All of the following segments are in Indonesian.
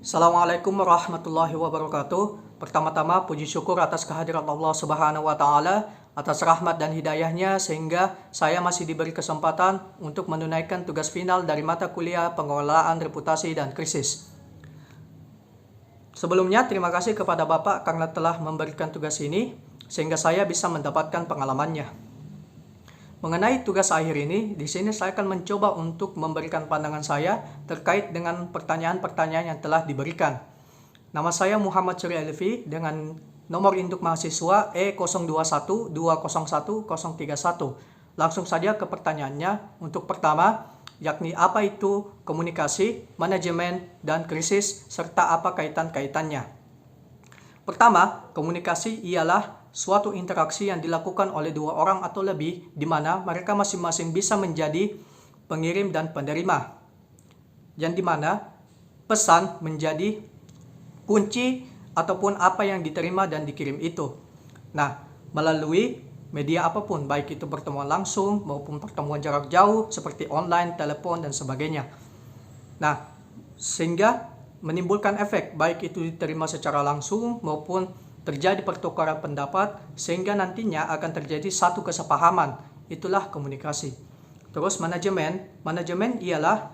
Assalamualaikum warahmatullahi wabarakatuh. Pertama-tama puji syukur atas kehadiran Allah Subhanahu wa taala, atas rahmat dan hidayahnya sehingga saya masih diberi kesempatan untuk menunaikan tugas final dari mata kuliah Pengelolaan Reputasi dan Krisis. Sebelumnya terima kasih kepada Bapak karena telah memberikan tugas ini sehingga saya bisa mendapatkan pengalamannya. Mengenai tugas akhir ini, di sini saya akan mencoba untuk memberikan pandangan saya terkait dengan pertanyaan-pertanyaan yang telah diberikan. Nama saya Muhammad Surya Elvi dengan nomor induk mahasiswa E0212011031. Langsung saja ke pertanyaannya. Untuk pertama, yakni apa itu komunikasi, manajemen, dan krisis, serta apa kaitan-kaitannya. Pertama, komunikasi ialah suatu interaksi yang dilakukan oleh dua orang atau lebih, di mana mereka masing-masing bisa menjadi pengirim dan penerima, yang dimana pesan menjadi kunci ataupun apa yang diterima dan dikirim itu. Nah, melalui media apapun, baik itu pertemuan langsung maupun pertemuan jarak jauh seperti online, telepon, dan sebagainya. Nah, sehingga menimbulkan efek, baik itu diterima secara langsung maupun terjadi pertukaran pendapat sehingga nantinya akan terjadi satu kesepahaman. Itulah komunikasi. Terus manajemen ialah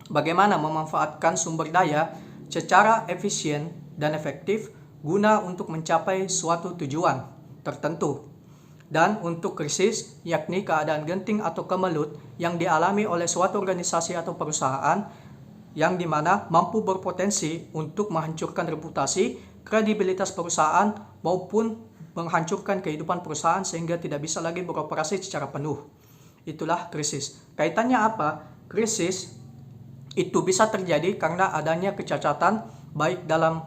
bagaimana memanfaatkan sumber daya secara efisien dan efektif guna untuk mencapai suatu tujuan tertentu. Dan untuk krisis, yakni keadaan genting atau kemelut yang dialami oleh suatu organisasi atau perusahaan yang dimana mampu berpotensi untuk menghancurkan reputasi, kredibilitas perusahaan maupun menghancurkan kehidupan perusahaan sehingga tidak bisa lagi beroperasi secara penuh. Itulah krisis. Kaitannya apa? Krisis itu bisa terjadi karena adanya kecacatan baik dalam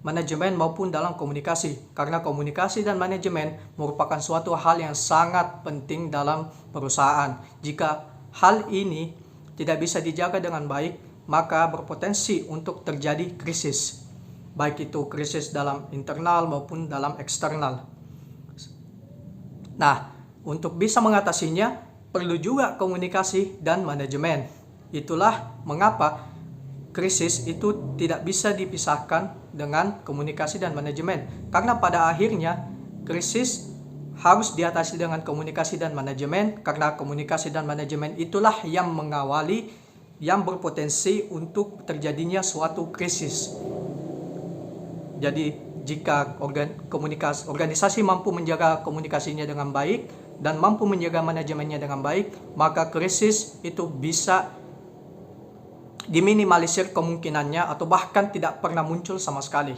manajemen maupun dalam komunikasi. Karena komunikasi dan manajemen merupakan suatu hal yang sangat penting dalam perusahaan. Jika hal ini tidak bisa dijaga dengan baik, maka berpotensi untuk terjadi krisis. Baik itu krisis dalam internal maupun dalam eksternal. Nah, untuk bisa mengatasinya perlu juga komunikasi dan manajemen. Itulah mengapa krisis itu tidak bisa dipisahkan dengan komunikasi dan manajemen. Karena pada akhirnya krisis harus diatasi dengan komunikasi dan manajemen, karena komunikasi dan manajemen itulah yang mengawali, yang berpotensi untuk terjadinya suatu krisis. Jadi jika organisasi mampu menjaga komunikasinya dengan baik dan mampu menjaga manajemennya dengan baik, maka krisis itu bisa diminimalisir kemungkinannya atau bahkan tidak pernah muncul sama sekali.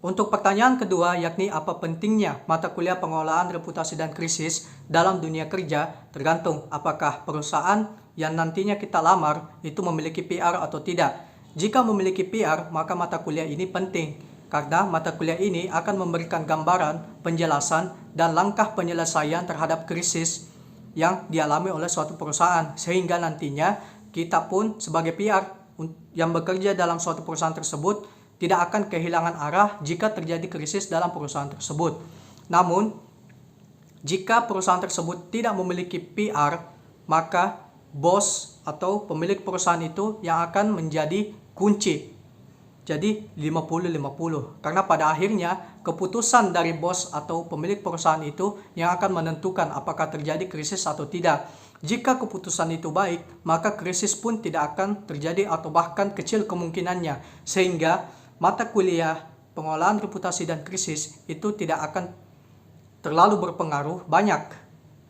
Untuk pertanyaan kedua, yakni apa pentingnya mata kuliah pengelolaan reputasi dan krisis dalam dunia kerja, tergantung apakah perusahaan yang nantinya kita lamar itu memiliki PR atau tidak. Jika memiliki PR, maka mata kuliah ini penting. Karena mata kuliah ini akan memberikan gambaran, penjelasan, dan langkah penyelesaian terhadap krisis yang dialami oleh suatu perusahaan. Sehingga nantinya kita pun sebagai PR yang bekerja dalam suatu perusahaan tersebut tidak akan kehilangan arah jika terjadi krisis dalam perusahaan tersebut. Namun, jika perusahaan tersebut tidak memiliki PR, maka bos atau pemilik perusahaan itu yang akan menjadi kunci. Jadi 50-50, karena pada akhirnya keputusan dari bos atau pemilik perusahaan itu yang akan menentukan apakah terjadi krisis atau tidak. Jika keputusan itu baik, maka krisis pun tidak akan terjadi atau bahkan kecil kemungkinannya. Sehingga mata kuliah pengelolaan reputasi dan krisis itu tidak akan terlalu berpengaruh banyak.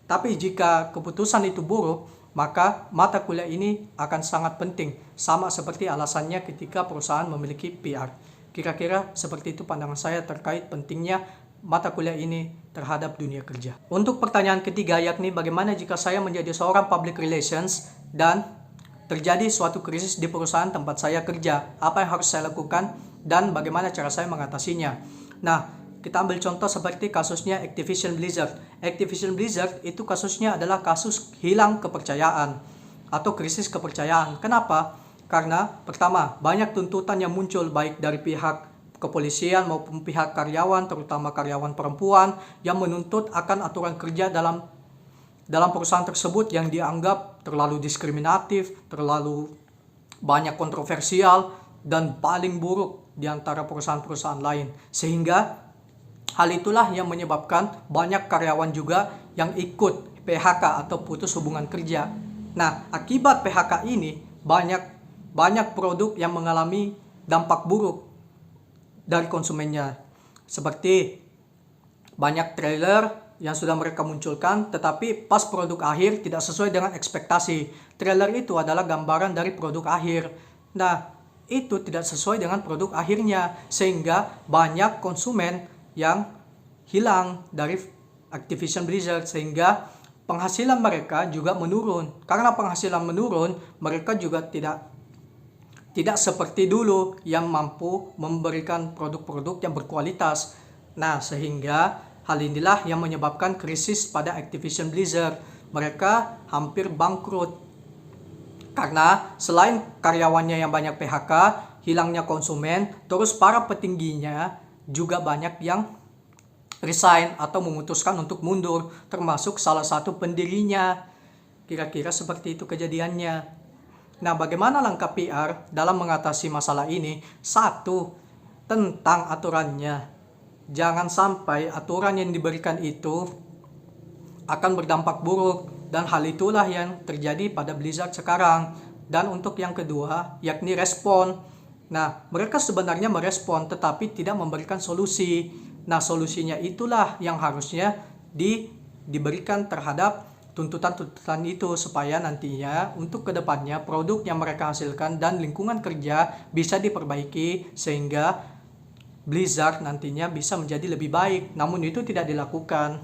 Tapi jika keputusan itu buruk, maka mata kuliah ini akan sangat penting, sama seperti alasannya ketika perusahaan memiliki PR. Kira-kira seperti itu pandangan saya terkait pentingnya mata kuliah ini terhadap dunia kerja. Untuk pertanyaan ketiga, yakni bagaimana jika saya menjadi seorang public relations dan terjadi suatu krisis di perusahaan tempat saya kerja, apa yang harus saya lakukan dan bagaimana cara saya mengatasinya. Nah, kita ambil contoh seperti kasusnya Activision Blizzard. Activision Blizzard itu kasusnya adalah kasus hilang kepercayaan atau krisis kepercayaan. Kenapa? Karena pertama, banyak tuntutan yang muncul baik dari pihak kepolisian maupun pihak karyawan, terutama karyawan perempuan yang menuntut akan aturan kerja dalam perusahaan tersebut yang dianggap terlalu diskriminatif, terlalu banyak kontroversial, dan paling buruk di antara perusahaan-perusahaan lain. Sehingga hal itulah yang menyebabkan banyak karyawan juga yang ikut PHK atau putus hubungan kerja. Nah, akibat PHK ini banyak produk yang mengalami dampak buruk dari konsumennya. Seperti banyak trailer yang sudah mereka munculkan, tetapi pas produk akhir tidak sesuai dengan ekspektasi. Trailer itu adalah gambaran dari produk akhir. Nah, itu tidak sesuai dengan produk akhirnya, sehingga banyak konsumen yang hilang dari Activision Blizzard, sehingga penghasilan mereka juga menurun. Karena penghasilan menurun, mereka juga tidak seperti dulu yang mampu memberikan produk-produk yang berkualitas. Nah, sehingga hal inilah yang menyebabkan krisis pada Activision Blizzard. Mereka hampir bangkrut. Karena selain karyawannya yang banyak PHK, hilangnya konsumen, terus para petingginya juga banyak yang resign atau memutuskan untuk mundur, termasuk salah satu pendirinya. Kira-kira seperti itu kejadiannya. Nah, bagaimana langkah PR dalam mengatasi masalah ini? 1. Tentang aturannya. Jangan sampai aturan yang diberikan itu akan berdampak buruk, dan hal itulah yang terjadi pada Blizzard sekarang. Dan untuk yang kedua, yakni respon. Nah, mereka sebenarnya merespon tetapi tidak memberikan solusi. Nah, solusinya itulah yang harusnya diberikan terhadap tuntutan-tuntutan itu, supaya nantinya untuk kedepannya produk yang mereka hasilkan dan lingkungan kerja bisa diperbaiki sehingga Blizzard nantinya bisa menjadi lebih baik. Namun itu tidak dilakukan.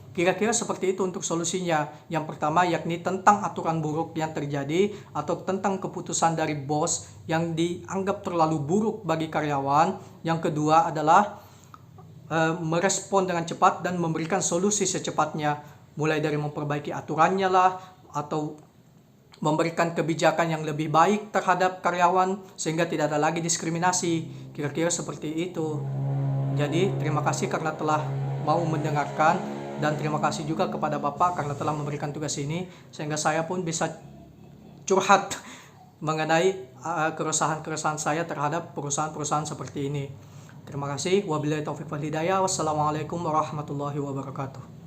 Kira-kira seperti itu untuk solusinya. Yang pertama yakni tentang aturan buruk yang terjadi atau tentang keputusan dari bos yang dianggap terlalu buruk bagi karyawan. Yang kedua adalah merespon dengan cepat dan memberikan solusi secepatnya. Mulai dari memperbaiki aturannya lah, atau memberikan kebijakan yang lebih baik terhadap karyawan sehingga tidak ada lagi diskriminasi. Kira-kira seperti itu. Jadi terima kasih karena telah mau mendengarkan, dan terima kasih juga kepada Bapak karena telah memberikan tugas ini sehingga saya pun bisa curhat mengenai keresahan-keresahan saya terhadap perusahaan-perusahaan seperti ini. Terima kasih. Wabillahi taufiq wal hidayah. Wassalamualaikum warahmatullahi wabarakatuh.